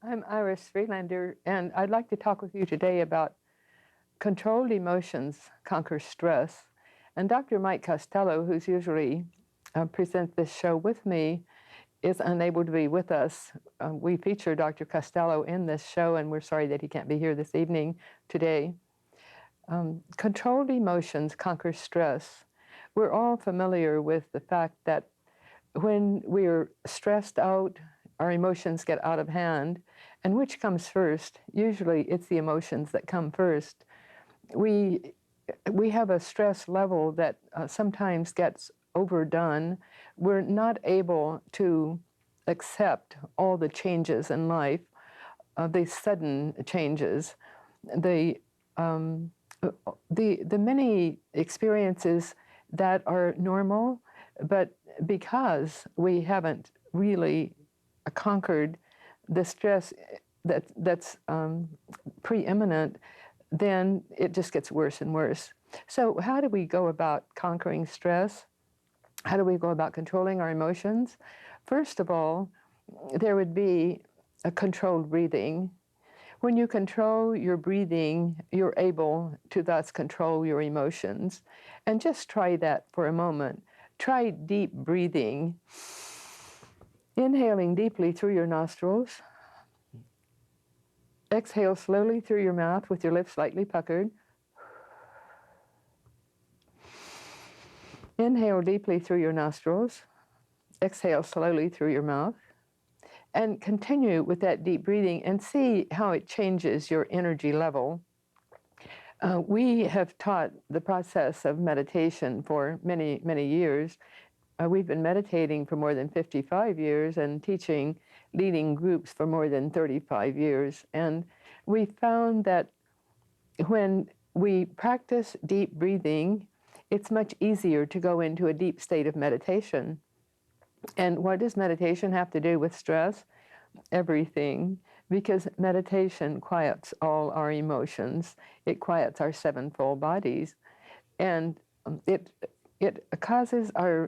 I'm Iris Freelander, and I'd like to talk with you today about controlled emotions conquer stress. And Dr. Mike Costello, who's usually presents this show with me, is unable to be with us. We feature Dr. Costello in this show, and we're sorry that he can't be here this evening today. Controlled emotions conquer stress. We're all familiar with the fact that when we're stressed out, our emotions get out of hand. And which comes first? Usually it's the emotions that come first. We, we have a stress level that sometimes gets overdone. We're not able to accept all the changes in life, the sudden changes, the, um, the many experiences that are normal, but because we haven't really conquered the stress that's preeminent, then it just gets worse and worse. So how do we go about conquering stress? How do we go about controlling our emotions? First of all, there would be a controlled breathing. When you control your breathing, you're able to thus control your emotions. And just try that for a moment. Try deep breathing, inhaling deeply through your nostrils. Exhale slowly through your mouth with your lips slightly puckered. Inhale deeply through your nostrils. Exhale slowly through your mouth. And continue with that deep breathing and see how it changes your energy level. We have taught the process of meditation for many, many years. We've been meditating for more than 55 years and teaching, leading groups for more than 35 years. And we found that when we practice deep breathing, it's much easier to go into a deep state of meditation. And what does meditation have to do with stress? Everything, because meditation quiets all our emotions. It quiets our sevenfold bodies, and it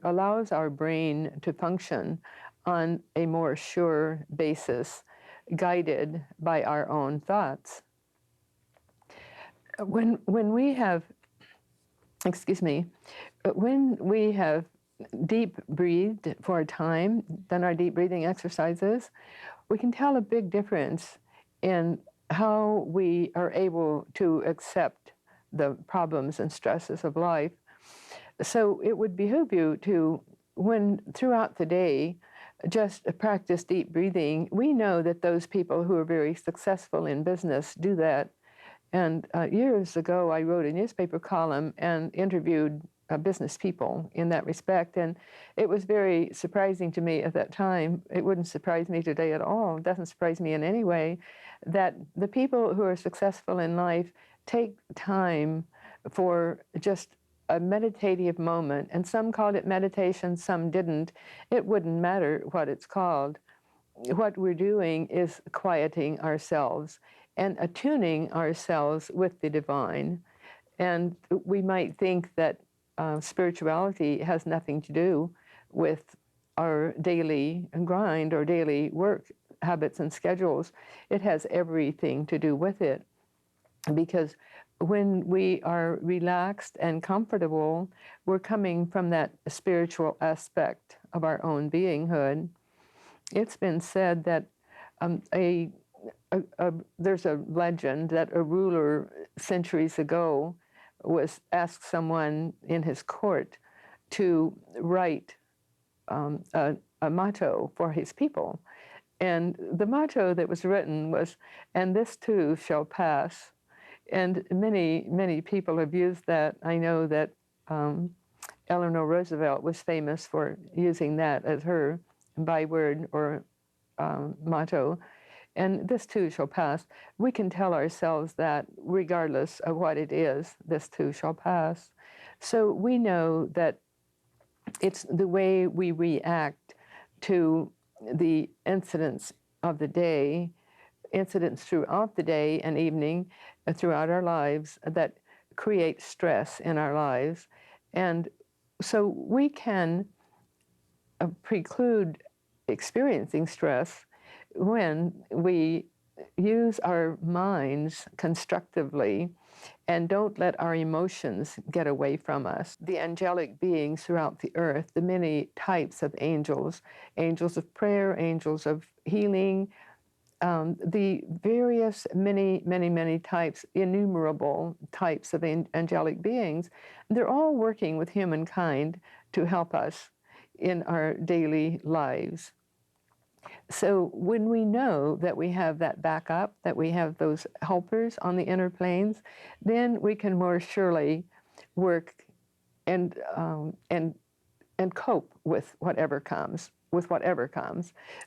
allows our brain to function on a more sure basis, guided by our own thoughts. When we have, excuse me, when we have deep breathed for a time, done our deep breathing exercises, we can tell a big difference in how we are able to accept the problems and stresses of life. So it would behoove you to, when throughout the day, just practice deep breathing. We know that those people who are very successful in business do that. And years ago, I wrote a newspaper column and interviewed business people in that respect. And it was very surprising to me at that time. It wouldn't surprise me today at all. It doesn't surprise me in any way that the people who are successful in life take time for just a meditative moment. And some called it meditation, some didn't. It wouldn't matter what it's called. What we're doing is quieting ourselves and attuning ourselves with the divine. And we might think that spirituality has nothing to do with our daily grind or daily work habits and schedules. It has everything to do with it, because when we are relaxed and comfortable, we're coming from that spiritual aspect of our own beinghood. It's been said that there's a legend that a ruler centuries ago was asked someone in his court to write a motto for his people. And the motto that was written was, "And this too shall pass." And many, many people have used that. I know that Eleanor Roosevelt was famous for using that as her byword or motto. And this too shall pass. We can tell ourselves that regardless of what it is, this too shall pass. So we know that it's the way we react to the incidents of the day, incidents throughout the day and evening, throughout our lives, that create stress in our lives. And so we can preclude experiencing stress when we use our minds constructively and don't let our emotions get away from us. The angelic beings throughout the earth, the many types of angels, angels of prayer, angels of healing, the various many types, innumerable types of angelic beings, they're all working with humankind to help us in our daily lives. So when we know that we have that backup, that we have those helpers on the inner planes, then we can more surely work and cope with whatever comes.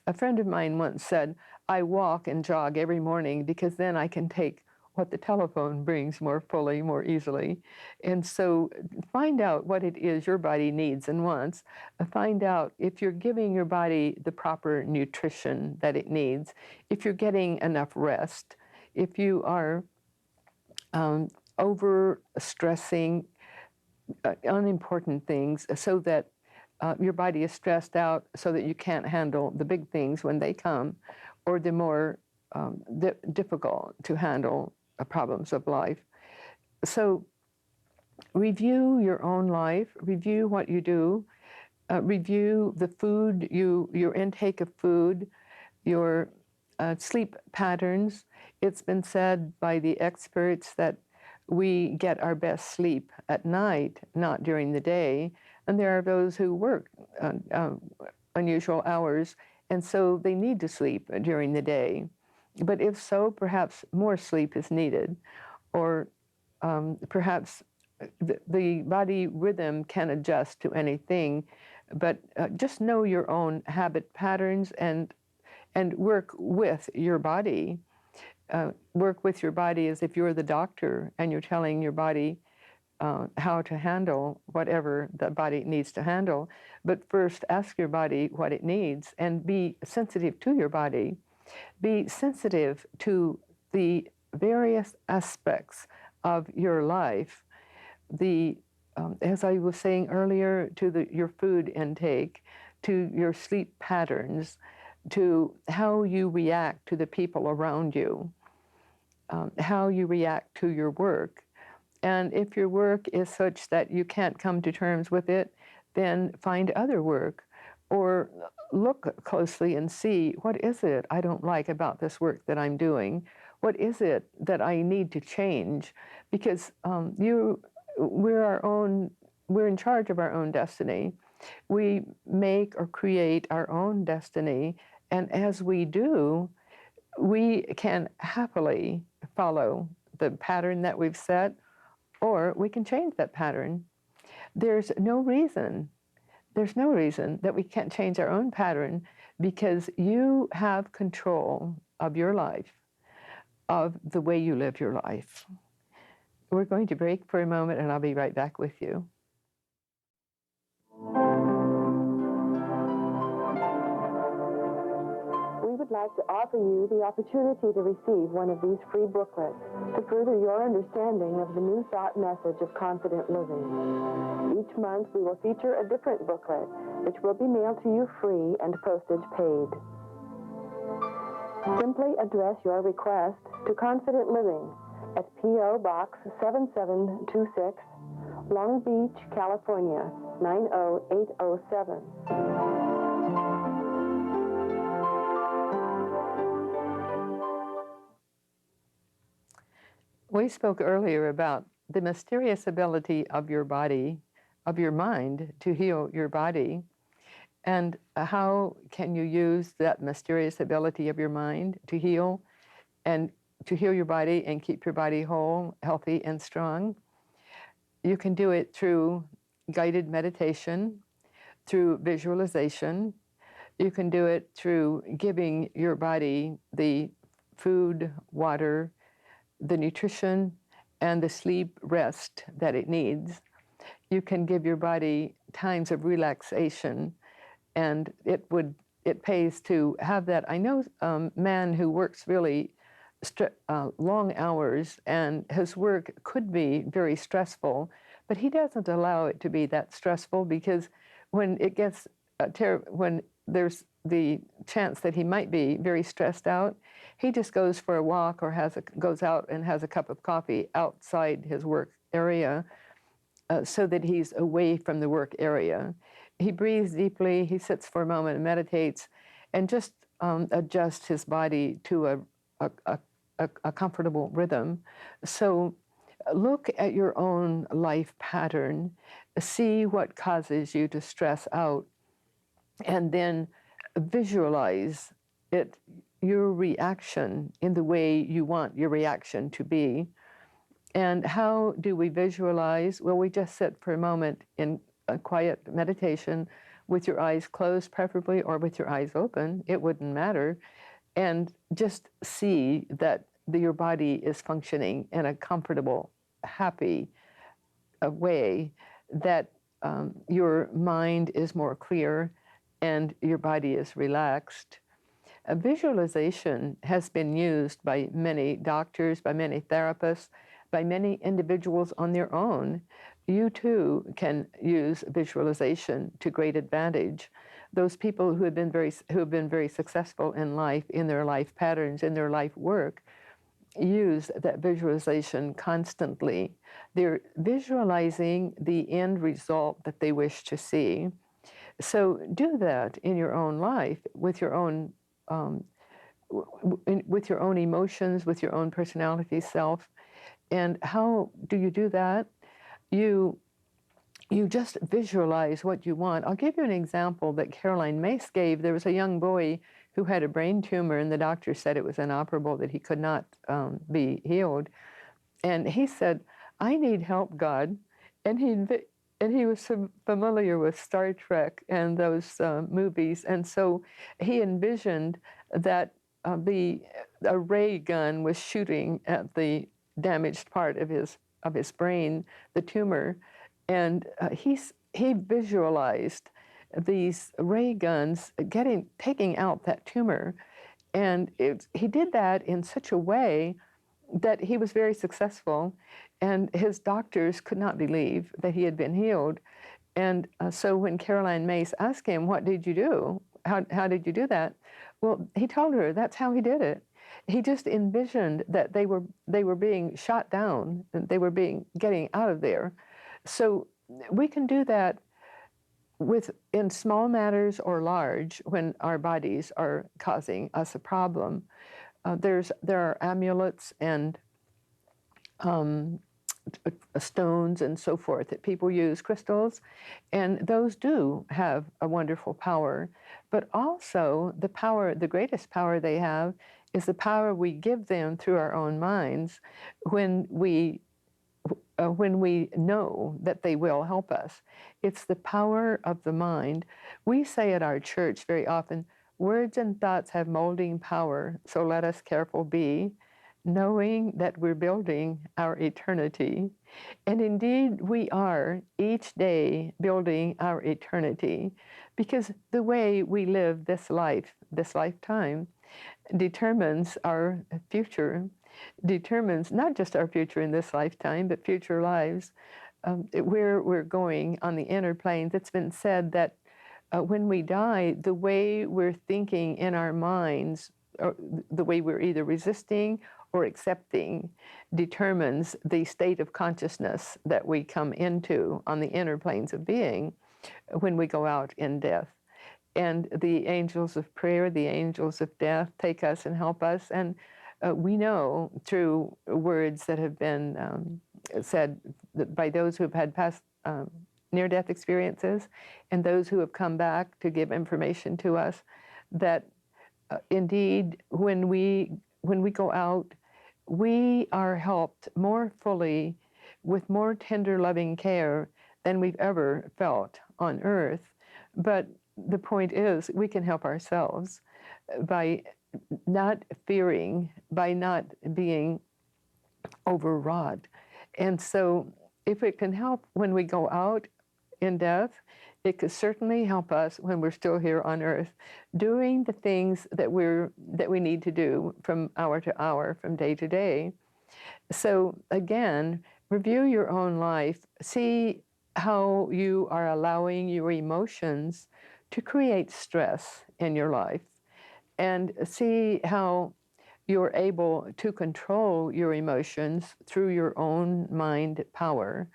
A friend of mine once said, I walk and jog every morning because then I can take what the telephone brings more fully, more easily. And so find out what it is your body needs and wants. Find out if you're giving your body the proper nutrition that it needs, if you're getting enough rest, if you are over-stressing unimportant things so that your body is stressed out so that you can't handle the big things when they come, or the more difficult to handle problems of life. So review your own life, review what you do, review the food, your intake of food, your sleep patterns. It's been said by the experts that we get our best sleep at night, not during the day. And there are those who work unusual hours, and so they need to sleep during the day. But if so, perhaps more sleep is needed, or perhaps the body rhythm can adjust to anything. But just know your own habit patterns and work with your body. Work with your body as if you're the doctor and you're telling your body how to handle whatever the body needs to handle. But first, ask your body what it needs and be sensitive to your body. Be sensitive to the various aspects of your life. As I was saying earlier, to your food intake, to your sleep patterns, to how you react to the people around you, how you react to your work. And if your work is such that you can't come to terms with it, then find other work, or look closely and see, what is it I don't like about this work that I'm doing? What is it that I need to change? Because we're in charge of our own destiny. We make or create our own destiny, and as we do, we can happily follow the pattern that we've set, or we can change that pattern. There's no reason that we can't change our own pattern, because you have control of your life, of the way you live your life. We're going to break for a moment, and I'll be right back with you. We would like to offer you the opportunity to receive one of these free booklets to further your understanding of the New Thought message of confident living. Each month we will feature a different booklet, which will be mailed to you free and postage paid. Simply address your request to Confident Living at P.O. Box 7726, Long Beach, California, 90807. We spoke earlier about the mysterious ability of your body, of your mind, to heal your body. And how can you use that mysterious ability of your mind to heal your body and keep your body whole, healthy, and strong? You can do it through guided meditation, through visualization. You can do it through giving your body the food, water, the nutrition, and the sleep, rest that it needs. You can give your body times of relaxation, and it pays to have that. I know a man who works really long hours, and his work could be very stressful, but he doesn't allow it to be that stressful, because when it gets when there's the chance that he might be very stressed out, he just goes for a walk or goes out and has a cup of coffee outside his work area so that he's away from the work area. He breathes deeply, he sits for a moment and meditates, and just adjusts his body to a comfortable rhythm. So look at your own life pattern, see what causes you to stress out, and then visualize it, your reaction in the way you want your reaction to be. And how do we visualize? Well, we just sit for a moment in a quiet meditation with your eyes closed, preferably, or with your eyes open. It wouldn't matter. And just see that your body is functioning in a comfortable, happy way, that your mind is more clear and your body is relaxed. A visualization has been used by many doctors, by many therapists, by many individuals on their own. You too can use visualization to great advantage. Those people who have been very successful in life, in their life patterns, in their life work, use that visualization constantly. They're visualizing the end result that they wish to see. So do that in your own life with your own with your own emotions, with your own personality self. And how do you do that? You just visualize what you want. I'll give you an example that Caroline Mace gave. There was a young boy who had a brain tumor, and the doctor said it was inoperable, that he could not be healed. And he said, "I need help, God." And he was familiar with Star Trek and those movies, and so he envisioned that a ray gun was shooting at the damaged part of his brain, the tumor, and he visualized these ray guns taking out that tumor, and he did that in such a way that he was very successful, and his doctors could not believe that he had been healed. And so when Caroline Mace asked him, "What did you do? How did you do that?" Well, he told her that's how he did it. He just envisioned that they were being shot down, and they were getting out of there. So we can do that in small matters or large when our bodies are causing us a problem. There are amulets and stones and so forth that people use, crystals, and those do have a wonderful power. But also the greatest power they have is the power we give them through our own minds when we know that they will help us. It's the power of the mind. We say at our church very often, "Words and thoughts have molding power, so let us careful be, knowing that we're building our eternity." And indeed, we are each day building our eternity, because the way we live this lifetime, determines our future, determines not just our future in this lifetime, but future lives. Where we're going on the inner planes. It's been said that when we die, the way we're thinking in our minds, or the way we're either resisting or accepting, determines the state of consciousness that we come into on the inner planes of being when we go out in death. And the angels of prayer, the angels of death take us and help us. And we know through words that have been said by those who have had past near-death experiences and those who have come back to give information to us, that indeed when we go out, we are helped more fully with more tender, loving care than we've ever felt on earth. But the point is, we can help ourselves by not fearing, by not being overwrought. And so if it can help when we go out in death, it could certainly help us when we're still here on earth, doing the things that we need to do from hour to hour, from day to day. So again, review your own life. See how you are allowing your emotions to create stress in your life, and see how you're able to control your emotions through your own mind power,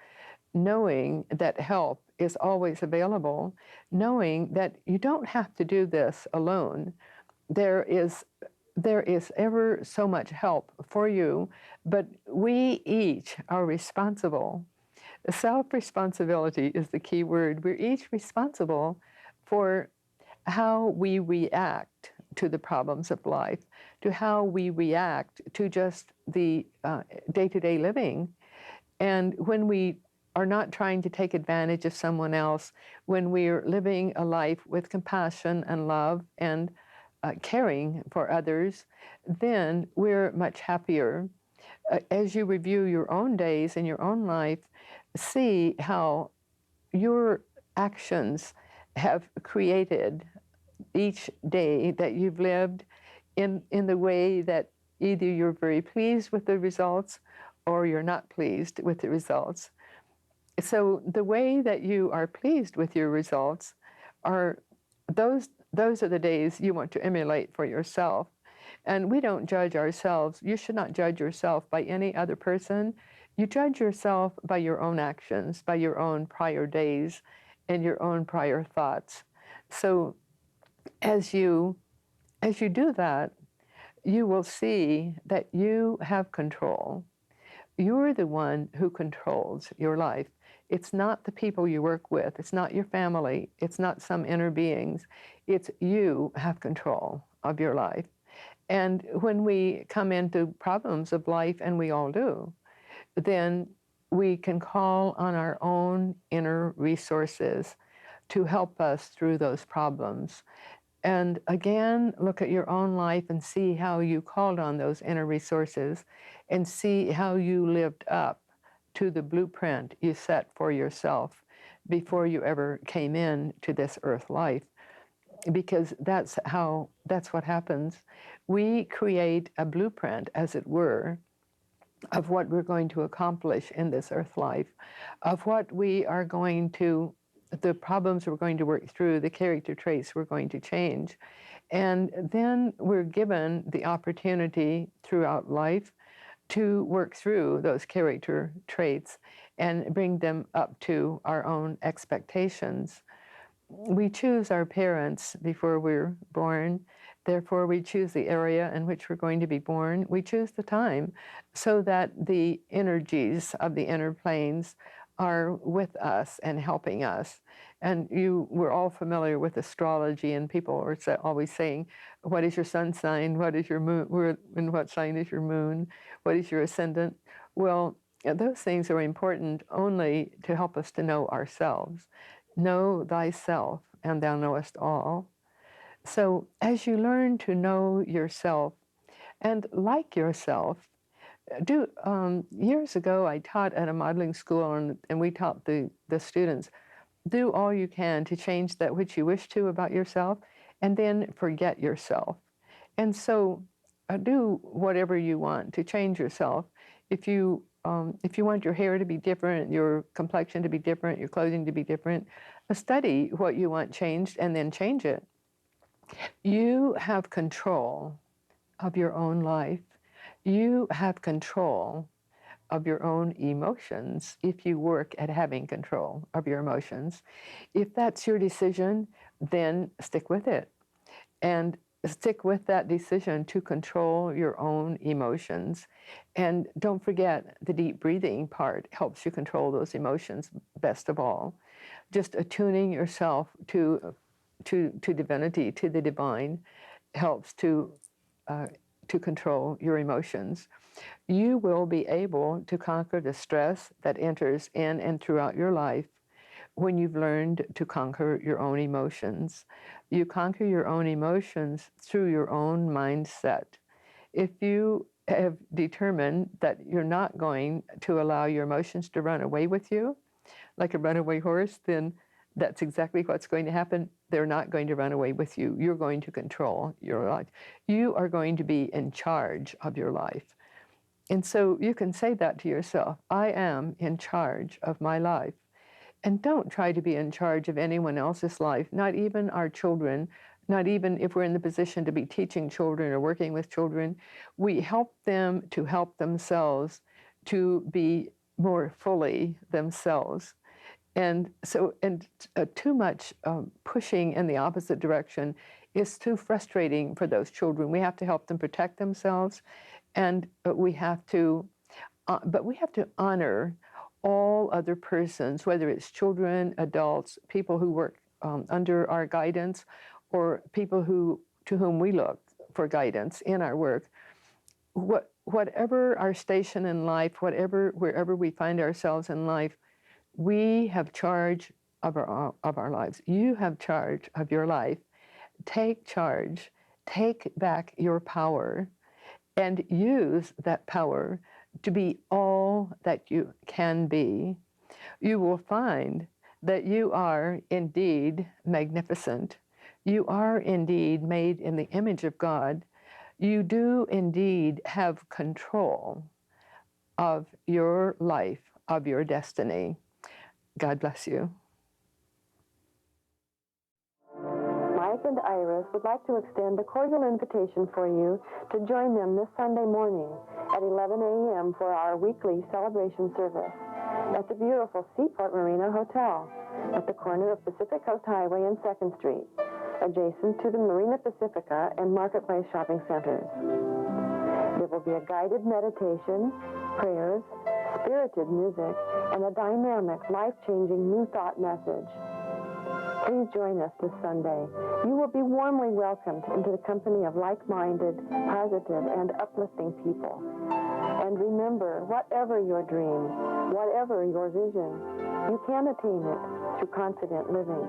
knowing that help is always available, knowing that you don't have to do this alone. There is ever so much help for you, but we each are responsible. Self-responsibility is the key word. We're each responsible for how we react to the problems of life, to how we react to just the day-to-day living. And when we are not trying to take advantage of someone else, when we're living a life with compassion and love and caring for others, then we're much happier. As you review your own days and your own life, see how your actions have created each day that you've lived in the way that either you're very pleased with the results or you're not pleased with the results. So the way that you are pleased with your results are those are the days you want to emulate for yourself. And we don't judge ourselves. You should not judge yourself by any other person. You judge yourself by your own actions, by your own prior days and your own prior thoughts. So as you do that, you will see that you have control. You're the one who controls your life. It's not the people you work with. It's not your family. It's not some inner beings. It's you have control of your life. And when we come into problems of life, and we all do, then we can call on our own inner resources to help us through those problems. And again, look at your own life and see how you called on those inner resources and see how you lived up to the blueprint you set for yourself before you ever came in to this earth life. Because that's what happens. We create a blueprint, as it were, of what we're going to accomplish in this earth life, of what we are going to, the problems we're going to work through, the character traits we're going to change. And then we're given the opportunity throughout life to work through those character traits and bring them up to our own expectations. We choose our parents before we're born. Therefore, we choose the area in which we're going to be born. We choose the time so that the energies of the inner planes are with us and helping us. And we're all familiar with astrology, and people are always saying, what is your sun sign? What is your moon? And what sign is your moon? What is your ascendant? Well, those things are important only to help us to know ourselves. Know thyself, and thou knowest all. So as you learn to know yourself and like yourself, years ago I taught at a modeling school, and we taught the students, do all you can to change that which you wish to about yourself, and then forget yourself. And so do whatever you want to change yourself. If you want your hair to be different, your complexion to be different, your clothing to be different, study what you want changed and then change it. You have control of your own life. You have control of your own emotions if you work at having control of your emotions. If that's your decision, then stick with it. And stick with that decision to control your own emotions. And don't forget, the deep breathing part helps you control those emotions best of all. Just attuning yourself to divinity, to the divine, helps to control your emotions. You will be able to conquer the stress that enters in and throughout your life when you've learned to conquer your own emotions. You conquer your own emotions through your own mindset. If you have determined that you're not going to allow your emotions to run away with you, like a runaway horse, then that's exactly what's going to happen. They're not going to run away with you. You're going to control your life. You are going to be in charge of your life. And so you can say that to yourself, I am in charge of my life. And don't try to be in charge of anyone else's life, not even our children, not even if we're in the position to be teaching children or working with children. We help them to help themselves to be more fully themselves. And so, too much pushing in the opposite direction is too frustrating for those children. We have to help them protect themselves, and we have to honor all other persons, whether it's children, adults, people who work under our guidance, or people to whom we look for guidance in our work. Whatever our station in life, wherever we find ourselves in life, we have charge of our lives. You have charge of your life. Take charge. Take back your power and use that power to be all that you can be. You will find that you are indeed magnificent. You are indeed made in the image of God. You do indeed have control of your life, of your destiny. God bless you. Mike and Iris would like to extend a cordial invitation for you to join them this Sunday morning at 11 a.m. for our weekly celebration service at the beautiful Seaport Marina Hotel at the corner of Pacific Coast Highway and 2nd Street, adjacent to the Marina Pacifica and Marketplace shopping centers. There will be a guided meditation, prayers, spirited music, and a dynamic, life-changing New Thought message. Please join us this Sunday. You will be warmly welcomed into the company of like-minded, positive, and uplifting people. And remember, whatever your dream, whatever your vision, you can attain it through confident living.